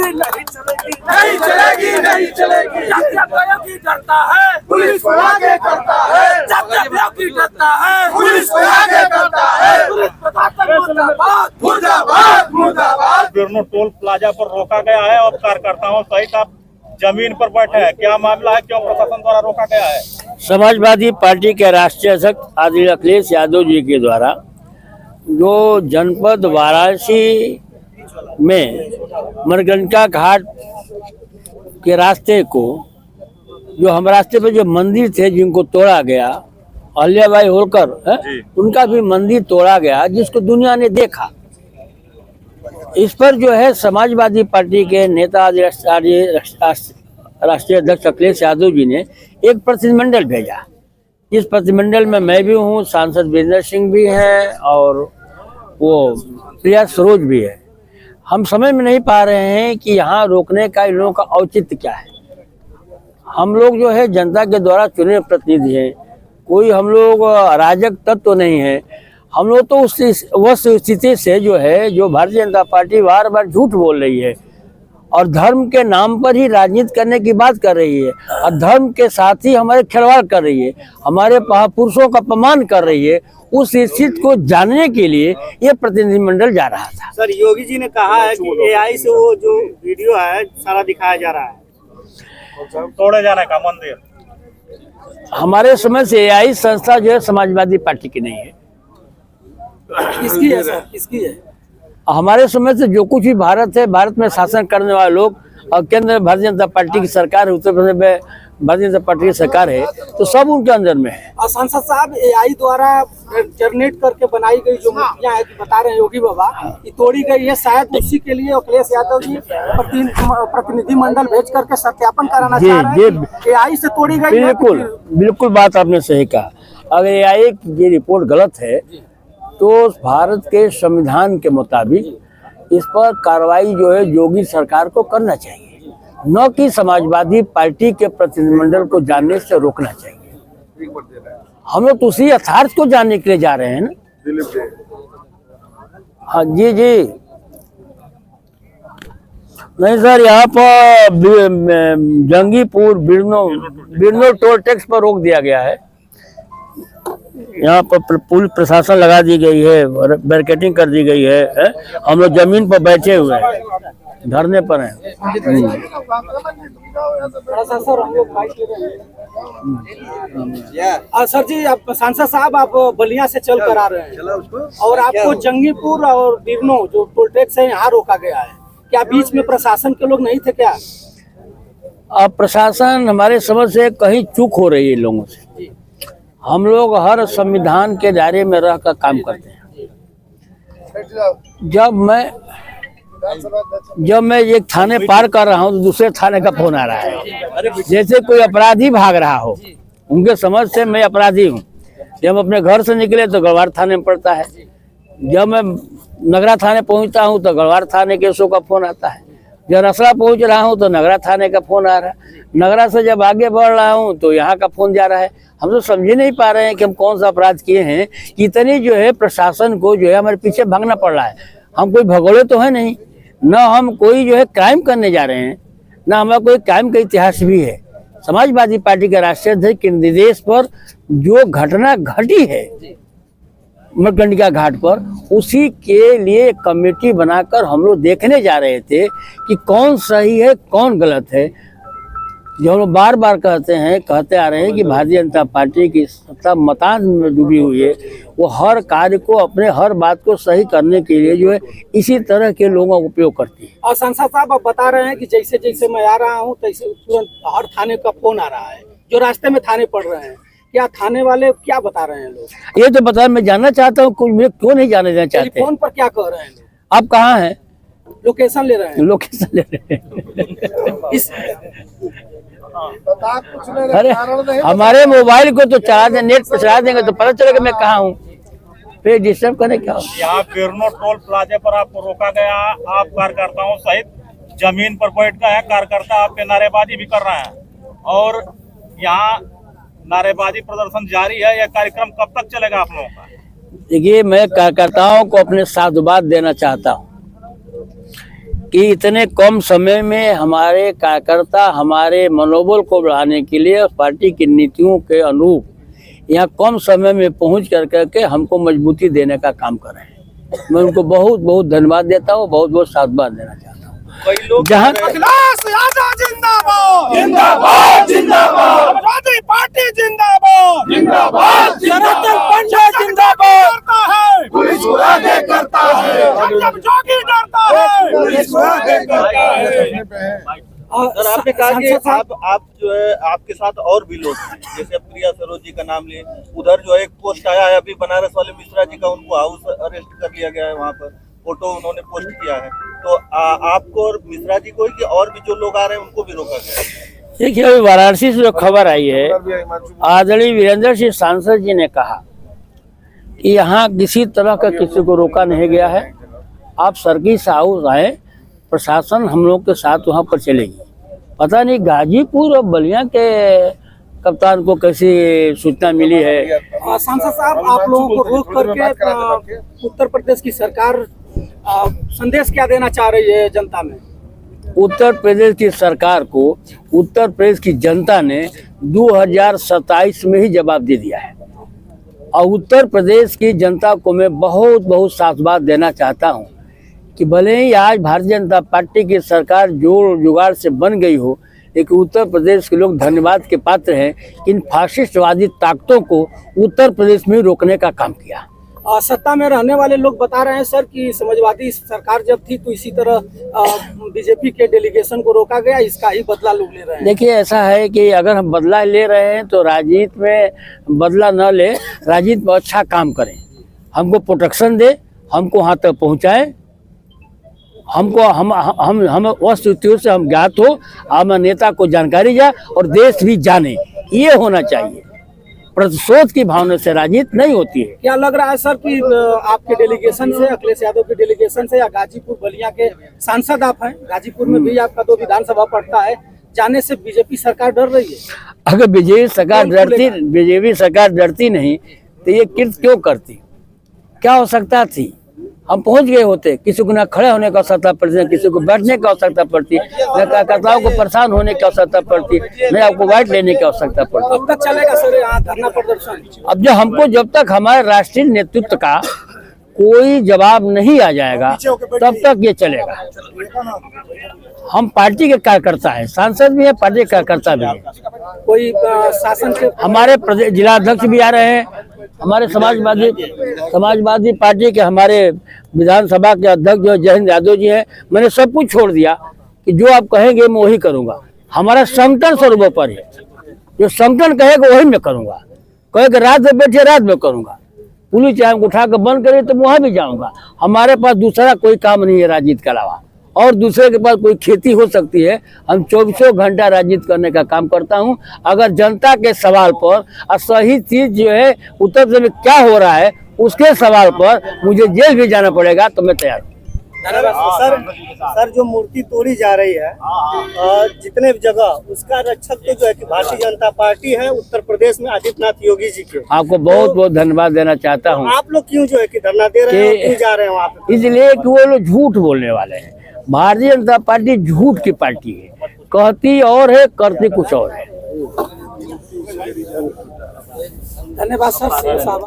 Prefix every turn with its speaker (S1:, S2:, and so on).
S1: नहीं चलेगी, नहीं चलेगी, नहीं चलेगी। की डरता है पुलिस को आगे करता है, की डरता है पुलिस को आगे करता है। पुलिस प्रशासन मुर्दाबाद, मुर्दाबाद, मुर्दाबाद।
S2: बिरनो टोल प्लाजा पर रोका गया है और कार्यकर्ताओं सहित आप जमीन पर बैठे हैं, क्या मामला है, क्यों प्रशासन द्वारा रोका गया है?
S3: समाजवादी पार्टी के राष्ट्रीय अध्यक्ष आदरणीय अखिलेश यादव जी के द्वारा जो जनपद वाराणसी में मणिकर्णिका घाट के रास्ते को, जो हम रास्ते पे जो मंदिर थे जिनको तोड़ा गया, अहिल्याबाई होलकर उनका भी मंदिर तोड़ा गया, जिसको दुनिया ने देखा। इस पर जो है समाजवादी पार्टी के नेता राष्ट्रीय अध्यक्ष अखिलेश यादव जी ने एक प्रतिनिधिमंडल भेजा। इस प्रतिनिधिमंडल में मैं भी हूँ, सांसद वीरेंद्र सिंह भी हैं और वो प्रिया सरोज भी है। हम समझ में नहीं पा रहे हैं कि यहाँ रोकने का इन लोगों का औचित्य क्या है। हम लोग जो है जनता के द्वारा चुने प्रतिनिधि हैं, कोई हम लोग अराजक तत्व तो नहीं है। हम लोग तो उस स्थिति से जो है, जो भारतीय जनता पार्टी बार बार झूठ बोल रही है और धर्म के नाम पर ही राजनीति करने की बात कर रही है और धर्म के साथ ही हमारे खिलवाड़ कर रही है, हमारे महापुरुषों का अपमान कर रही है, उस स्थिति को जानने के लिए ये प्रतिनिधिमंडल जा रहा था।
S4: सर, योगी जी ने कहा है कि एआई से वो जो वीडियो है सारा दिखाया जा रहा है,
S2: तोड़े जाने का मंदिर।
S3: हमारे समय से एआई संस्था जो है समाजवादी पार्टी की नहीं है।
S4: किसकी है सर, किसकी है?
S3: हमारे समय से जो कुछ भी भारत है, भारत में शासन करने वाले लोग और केंद्र में भारतीय जनता पार्टी की सरकार है, उत्तर प्रदेश में भारतीय जनता पार्टी की सरकार है, तो सब उनके अंदर में है।
S4: और सांसद साहब, एआई द्वारा जनरेट करके बनाई गई जो मूर्तियां हैं, बता रहे हैं योगी बाबा कि तोड़ी गई है, शायद उसी के लिए अखिलेश यादव जी प्रतिनिधिमंडल भेज करके सत्यापन कराना चाह रहे हैं। एआई से तोड़ी गई।
S3: बिल्कुल बिल्कुल बात आपने सही कहा। अगर एआई की रिपोर्ट गलत है तो भारत के संविधान के मुताबिक इस पर कार्रवाई जो है योगी सरकार को करना चाहिए, न कि समाजवादी पार्टी के प्रतिनिधिमंडल को जानने से रोकना चाहिए। हम लोग तो उसी यथार्थ को जानने के लिए जा रहे हैं ना। हाँ जी जी, नहीं सर, यहाँ पर जंगीपुर बिरनो टोल टैक्स पर रोक दिया गया है। यहाँ पर पुलिस प्रशासन लगा दी गई है, बैरिकेडिंग कर दी गई है। हम लोग जमीन पर बैठे हुए हैं, धरने पर हैं।
S4: सर जी, आप सांसद साहब, आप बलिया से चल कर आ रहे हैं और आपको जंगीपुर और बिरनो जो टोल टैक्स है यहाँ रोका गया है, क्या बीच में प्रशासन के लोग नहीं थे क्या?
S3: अब प्रशासन हमारे समझ से कहीं चूक हो रही है लोगों से। हम लोग हर संविधान के दायरे में रहकर काम करते हैं। जब मैं एक थाने पार कर रहा हूँ तो दूसरे थाने का फोन आ रहा है, जैसे कोई अपराधी भाग रहा हो। उनके समझ से मैं अपराधी हूँ। जब हम अपने घर से निकले तो गढ़वार थाने में पड़ता है, जब मैं नगरा थाने पहुँचता हूँ तो गढ़वार थाने के शो का फोन आता है, जब रसड़ा पहुँच रहा हूँ तो नगरा थाने का फोन आ रहा है, नगरा से जब आगे बढ़ रहा हूँ तो यहाँ का फोन जा रहा है। हम तो समझ नहीं पा रहे हैं कि हम कौन सा अपराध किए हैं, इतनी जो है प्रशासन को जो है हमारे पीछे भागना पड़ रहा है। हम कोई भगोड़े तो है नहीं, न हम कोई जो है क्राइम करने जा रहे हैं, न हमारा कोई क्राइम का इतिहास भी है। समाजवादी पार्टी के राष्ट्रीय अध्यक्ष के निर्देश पर जो घटना घटी है मणिकर्णिका घाट पर, उसी के लिए कमेटी बनाकर हम लोग देखने जा रहे थे कि कौन सही है कौन गलत है। जो हम लोग बार बार कहते आ रहे हैं कि भारतीय जनता पार्टी की सत्ता मतांध में डूबी हुई है, वो हर कार्य को, अपने हर बात को सही करने के लिए जो है इसी तरह के लोगों का उपयोग करती है।
S4: और सांसद साहब, आप बता रहे हैं कि जैसे जैसे मैं आ रहा हूँ तैसे तुरंत हर थाने का फोन आ रहा है, जो रास्ते में थाने पड़ रहे हैं। क्या थाने वाले क्या बता रहे हैं लोग?
S3: ये तो बता, मैं जानना चाहता हूँ, क्यों नहीं जाने देना चाहते?
S4: फोन पर क्या कह रहे हैं लोग?
S3: आप कहाँ हैं?
S4: लोकेशन ले रहे हैं।
S3: लोकेशन ले रहे हैं। अरे हमारे मोबाइल को तो चला दें, नेट पर चला देंगे तो पता चलेगा मैं कहाँ हूँ, फिर डिस्टर्ब करने क्या?
S2: यहाँ बिरनो टोल प्लाजा पर आपको रोका गया, आप कार्यकर्ताओं सहित जमीन पर बैठ गए हैं, कार्यकर्ता आपके नारेबाजी भी कर रहे हैं और यहाँ नारेबाजी प्रदर्शन जारी है। यह कार्यक्रम कब तक चलेगा आप लोगों का? देखिए,
S3: मैं कार्यकर्ताओं को अपने साधुवाद देना चाहता हूँ कि इतने कम समय में हमारे कार्यकर्ता हमारे मनोबल को बढ़ाने के लिए पार्टी की नीतियों के अनुरूप यहाँ कम समय में पहुँच करके हमको मजबूती देने का काम कर रहे हैं। मैं उनको बहुत बहुत धन्यवाद देता हूँ, बहुत बहुत साधुवाद देना चाहता हूँ। जहाँ
S1: अखिलेश यादव जिंदाबाद जिंदाबाद जिंदाबाद, समाजवादी पार्टी जिंदाबाद जिंदाबाद, सनातन पंचायत जिंदाबाद करता है, पुलिस को आगे करता है, जब जोगी डरता है, पुलिस को आगे करता है।
S5: सर, आपने कहा कि आप जो है आपके साथ और भी लोग हैं, जैसे प्रिया सरोज जी का नाम लिए, उधर जो है एक पोस्ट आया है अभी बनारस वाले मिश्रा जी का, उनको हाउस अरेस्ट कर लिया गया है, वहाँ पर फोटो उन्होंने पोस्ट किया है। तो आपको और मिश्रा जी को कि और भी जो लोग आ रहे हैं उनको भी रोका गया है?
S3: देखिए, अभी वाराणसी से जो खबर आई है, आदरणीय वीरेंद्र सिंह सांसद जी ने कहा कि यहाँ किसी तरह का किसी को रोका नहीं गया है। आप सर्किट हाउस आए, प्रशासन हम लोग के साथ वहाँ पर चलेगी। पता नहीं गाजीपुर और बलिया के कप्तान को कैसी सूचना मिली है।
S4: सांसद साहब, आप लोगों को रोक करके उत्तर प्रदेश की सरकार संदेश क्या देना चाह रही है जनता में?
S3: उत्तर प्रदेश की सरकार को उत्तर प्रदेश की जनता ने 2027 में ही जवाब दे दिया है और उत्तर प्रदेश की जनता को मैं बहुत बहुत साधुवाद देना चाहता हूं कि भले ही आज भारतीय जनता पार्टी की सरकार जोड़ जुगाड़ से बन गई हो, लेकिन उत्तर प्रदेश के लोग धन्यवाद के पात्र हैं कि इन फासिस्टवादी ताकतों को उत्तर प्रदेश में रोकने का काम किया।
S4: सत्ता में रहने वाले लोग बता रहे हैं सर कि समाजवादी सरकार जब थी तो इसी तरह बीजेपी के डेलीगेशन को रोका गया, इसका ही बदला लोग ले रहे हैं।
S3: देखिए, ऐसा है कि अगर हम बदला ले रहे हैं तो राजनीति में बदला न ले, राजनीति में अच्छा काम करें, हमको प्रोटेक्शन दे, हमको वहाँ तक पहुँचाए, हमको हम उस स्थितियों से हम ज्ञात हो, हम नेता को जानकारी जाए और देश भी जाने, ये होना चाहिए। प्रतिशोध की भावना से राजनीति नहीं होती है।
S4: क्या लग रहा है सर कि आपके डेलीगेशन से, अखिलेश यादव के डेलीगेशन से या गाजीपुर बलिया के सांसद आप हैं, गाजीपुर में भी आपका 2 विधानसभा पड़ता है, जाने से बीजेपी सरकार डर रही है?
S3: अगर बीजेपी सरकार डरती नहीं तो ये कृत्य क्यों करती? क्या हो सकता थी? हम पहुंच गए होते, किसी को ना खड़े होने की आवश्यकता पड़ती, न किसी को बैठने की आवश्यकता पड़ती, न कार्यकर्ताओं को परेशान होने की आवश्यकता पड़ती, न आपको वाइट लेने की आवश्यकता पड़ती।
S4: अब तक चलेगा सर यहाँ धरना प्रदर्शन?
S3: अब जब तक हमारे राष्ट्रीय नेतृत्व का कोई जवाब नहीं आ जाएगा तब तक ये चलेगा। हम पार्टी के कार्यकर्ता हैं, सांसद भी है, पार्टी के कार्यकर्ता भी है।
S4: कोई शासन के
S3: हमारे प्रदेश जिला अध्यक्ष भी आ रहे हैं, हमारे समाजवादी पार्टी के हमारे विधानसभा के अध्यक्ष जो जयहिंद यादव जी हैं। मैंने सब कुछ छोड़ दिया कि जो आप कहेंगे मैं वही करूंगा। हमारा संगठन सर्वोपरि है, जो संगठन कहेगा वही मैं करूंगा। कहेगा रात में बैठे, रात में करूंगा। पुलिस चाहे उठा कर बंद करे तो वहां भी जाऊंगा। हमारे पास दूसरा कोई काम नहीं है राजनीति के अलावा, और दूसरे के पास कोई खेती हो सकती है। हम 24 घंटा राजनीति करने का काम करता हूं। अगर जनता के सवाल पर सही चीज जो है उत्तर प्रदेश में क्या हो रहा है उसके सवाल पर मुझे जेल भी जाना पड़ेगा तो मैं तैयार हूँ।
S5: सर, जो मूर्ति तोड़ी जा रही है जितने जगह, उसका रक्षक तो जो है कि भारतीय जनता पार्टी है उत्तर प्रदेश में, आदित्यनाथ योगी जी के।
S3: आपको बहुत बहुत धन्यवाद देना चाहता हूँ।
S5: आप लोग क्यों जो है कि धरना दे रहे हैं, क्यों जा रहे हैं वहाँ पे?
S3: इसलिए कि वो लोग झूठ बोलने वाले हैं। भारतीय जनता पार्टी झूठ की पार्टी है, कहती और है, करती कुछ और है।
S4: धन्यवाद सर साहब।